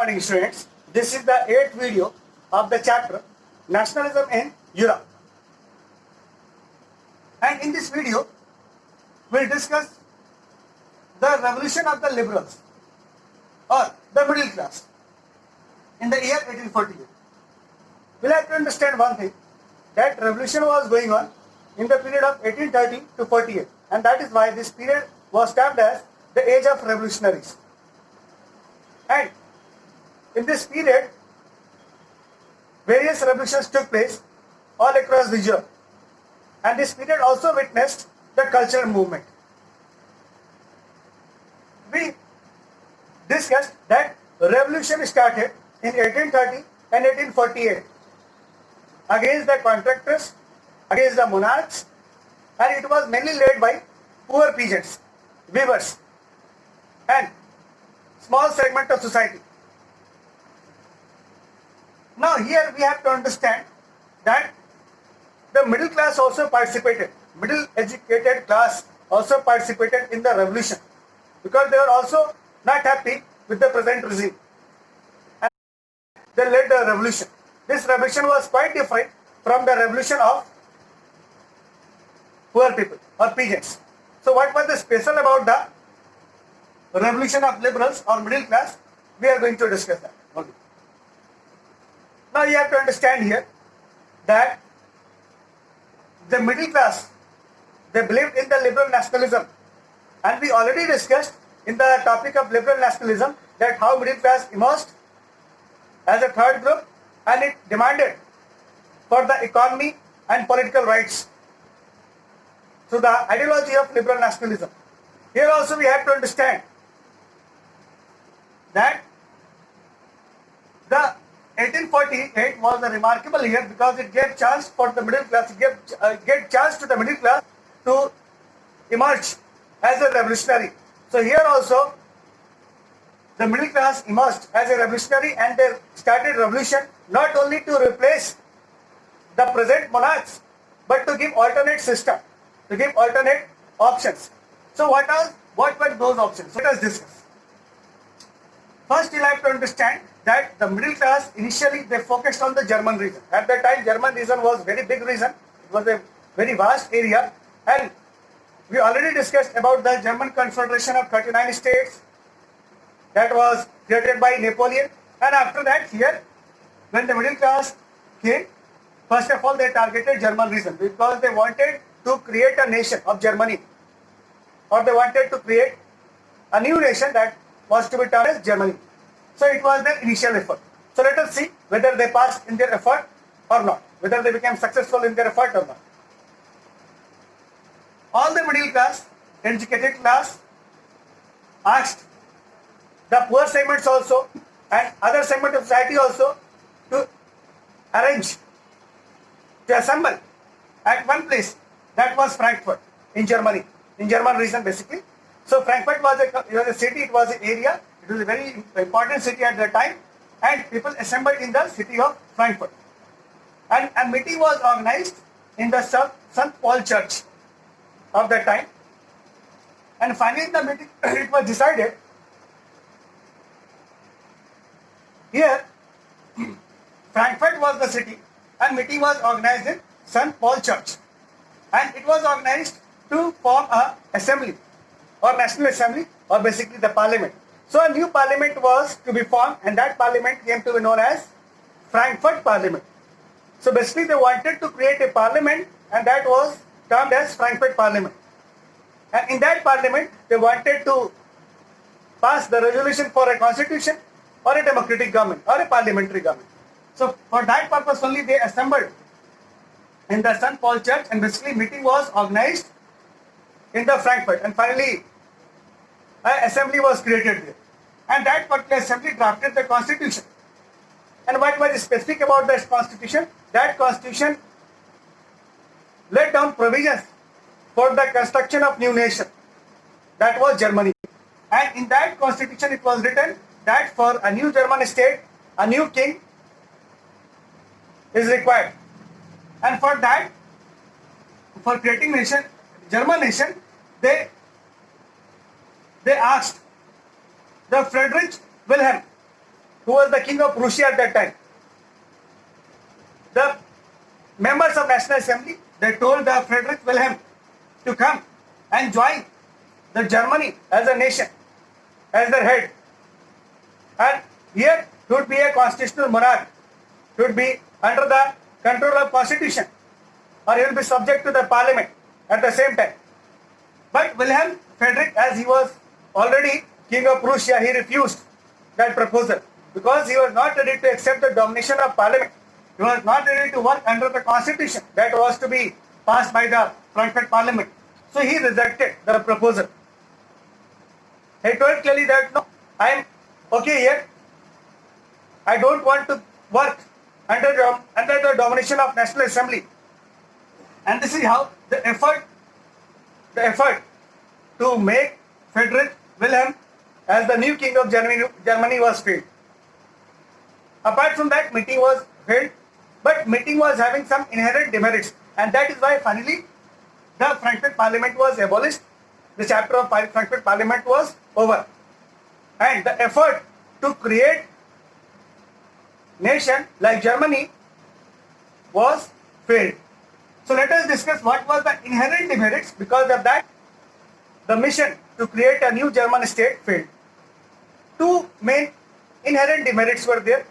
morning, students. This is the 8th video of the chapter Nationalism in Europe. And in this video, we'll discuss the revolution of the liberals or the middle class in the year 1848. We'll have to understand one thing, that revolution was going on in the period of 1830 to 48, and that is why this period was termed as the age of revolutionaries. And in this period, various revolutions took place all across the Europe, and this period also witnessed the cultural movement. We discussed that revolution started in 1830 and 1848 against the contractors, against the monarchs, and it was mainly led by poor peasants, weavers, and small segment of society. Now here we have to understand that the middle class also participated, middle educated class also participated in the revolution, because they were also not happy with the present regime, and they led the revolution. This revolution was quite different from the revolution of poor people or peasants. So what was the special about the revolution of liberals or middle class? We are going to discuss that. Okay. Now you have to understand here that the middle class, they believed in the liberal nationalism, and we already discussed in the topic of liberal nationalism that how middle class emerged as a third group, and it demanded for the economy and political rights. So the ideology of liberal nationalism. Here also we have to understand that the 1848 was a remarkable year because it gave chance for the middle class, gave chance to the middle class to emerge as a revolutionary. So here also the middle class emerged as a revolutionary, and they started revolution not only to replace the present monarchs, but to give alternate system, to give alternate options. So what were those options? Let us discuss. First, you have to understand that the middle class initially they focused on the German region. At that time, German region was very big region. It was a very vast area, and we already discussed about the German Confederation of 39 states that was created by Napoleon. And after that, here, when the middle class came, first of all they targeted German region because they wanted to create a nation of Germany, or they wanted to create a new nation that was to be termed as Germany. So it was their initial effort. So let us see whether they passed in their effort or not, whether they became successful in their effort or not. All the middle class, educated class asked the poor segments also and other segment of society also to arrange, to assemble at one place, that was Frankfurt in Germany, in German region basically. So Frankfurt was a city, it was an area, it was a very important city at that time, and people assembled in the city of Frankfurt. And a meeting was organized in the St. Paul Church of that time. And finally in the meeting it was decided, here Frankfurt was the city and meeting was organized in St. Paul Church. And it was organized to form a assembly or national assembly, or basically the parliament. So a new parliament was to be formed, and that parliament came to be known as Frankfurt Parliament. So basically they wanted to create a parliament, and that was termed as Frankfurt Parliament. And in that parliament they wanted to pass the resolution for a constitution or a democratic government or a parliamentary government. So for that purpose only they assembled in the St. Paul Church, and basically meeting was organized in the Frankfurt, and finally an assembly was created there, and that particular assembly drafted the constitution. And what was specific about this constitution? That constitution laid down provisions for the construction of new nation, that was Germany. And in that constitution it was written that for a new German state, a new king is required. And for that, for creating nation, German nation, they asked the Friedrich Wilhelm who was the king of Prussia at that time, the members of National Assembly, they told the Friedrich Wilhelm to come and join the Germany as a nation, as their head. And here he would be a constitutional monarch, he would be under the control of constitution, or he will be subject to the parliament at the same time. But Wilhelm Friedrich, as he was already king of Prussia, he refused that proposal because he was not ready to accept the domination of parliament. He was not ready to work under the constitution that was to be passed by the Frankfurt Parliament. So he rejected the proposal. He told clearly that no, I am okay here. I don't want to work under the domination of National Assembly. And this is how the effort to make Friedrich Wilhelm as the new king of Germany was failed. Apart from that, meeting was failed, but meeting was having some inherent demerits, and that is why finally the Frankfurt Parliament was abolished. The chapter of Frankfurt Parliament was over, and the effort to create nation like Germany was failed. So let us discuss what was the inherent demerits. Because of that, the mission to create a new German state failed. Two main inherent demerits were there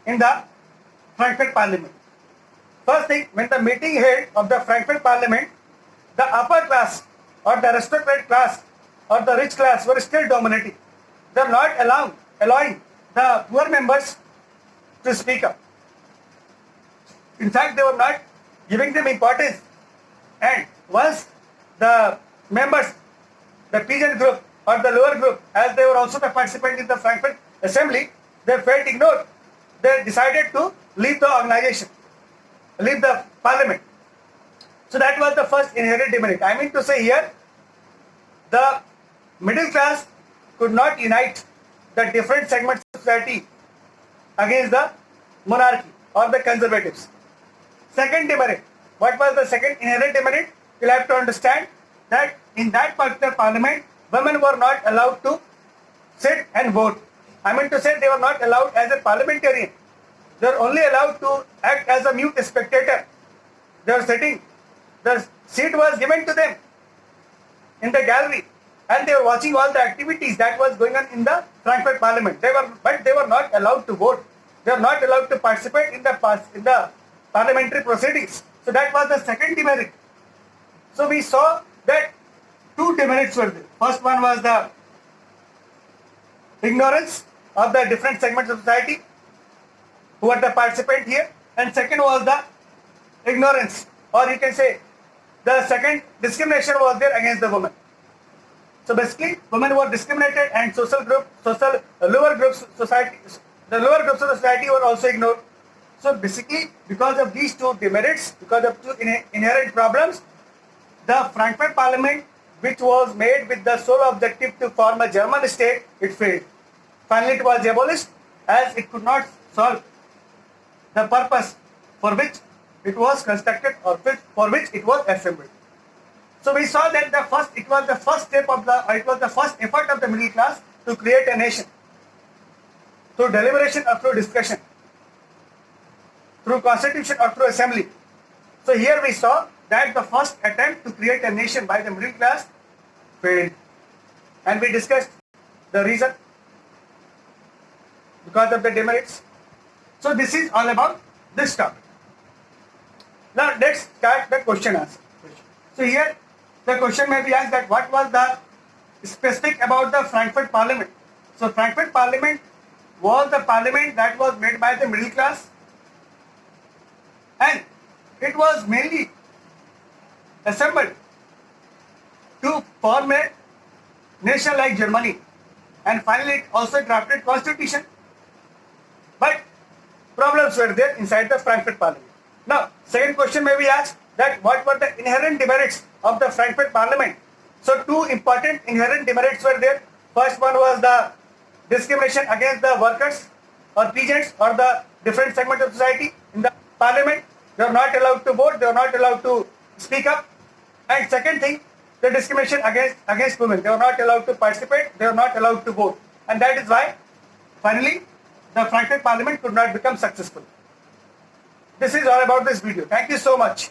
in the Frankfurt Parliament. First thing, when the meeting held of the Frankfurt Parliament, the upper class or the aristocrat class or the rich class were still dominating. They were not allowing the poor members to speak up. In fact, they were not giving them importance. And once the members, the peasant group or the lower group, as they were also the participants in the Frankfurt Assembly, they felt ignored. They decided to leave the organization, leave the parliament. So that was the first inherent demerit. I mean to say here, the middle class could not unite the different segments of society against the monarchy or the conservatives. Second demerit. What was the second inherent demerit? You'll have to understand that in that particular parliament, women were not allowed to sit and vote. I mean to say they were not allowed as a parliamentarian. They were only allowed to act as a mute spectator. They were sitting. The seat was given to them in the gallery, and they were watching all the activities that was going on in the Frankfurt Parliament. But they were not allowed to vote. They were not allowed to participate in the parliamentary proceedings. So that was the second demerit. So we saw that two demerits were there. First one was the ignorance of the different segments of society who were the participant here, and second was the ignorance, or you can say the second discrimination was there against the women. So basically, women were discriminated, and lower groups of society were also ignored. So basically, because of these two demerits, because of two inherent problems, the Frankfurt Parliament, which was made with the sole objective to form a German state, it failed. Finally, it was abolished as it could not solve the purpose for which it was constructed or for which it was assembled. So we saw that it was the first effort of the middle class to create a nation through deliberation or through discussion, through constitution or through assembly. So here we saw that the first attempt to create a nation by the middle class failed, and we discussed the reason because of the demerits. So this is all about this topic. Now let's start the question answer. So here the question may be asked that what was the specific about the Frankfurt Parliament. So Frankfurt Parliament was the parliament that was made by the middle class, and it was mainly assembled to form a nation like Germany, and finally it also drafted constitution. But problems were there inside the Frankfurt Parliament. Now, second question may be asked that what were the inherent demerits of the Frankfurt Parliament. So two important inherent demerits were there. First one was the discrimination against the workers or peasants or the different segment of society in the parliament. They were not allowed to vote, they were not allowed to speak up. And second thing, the discrimination against women. They were not allowed to participate, they were not allowed to vote. And that is why Finally, the Frankfurt Parliament could not become successful. This is all about this video. Thank you so much.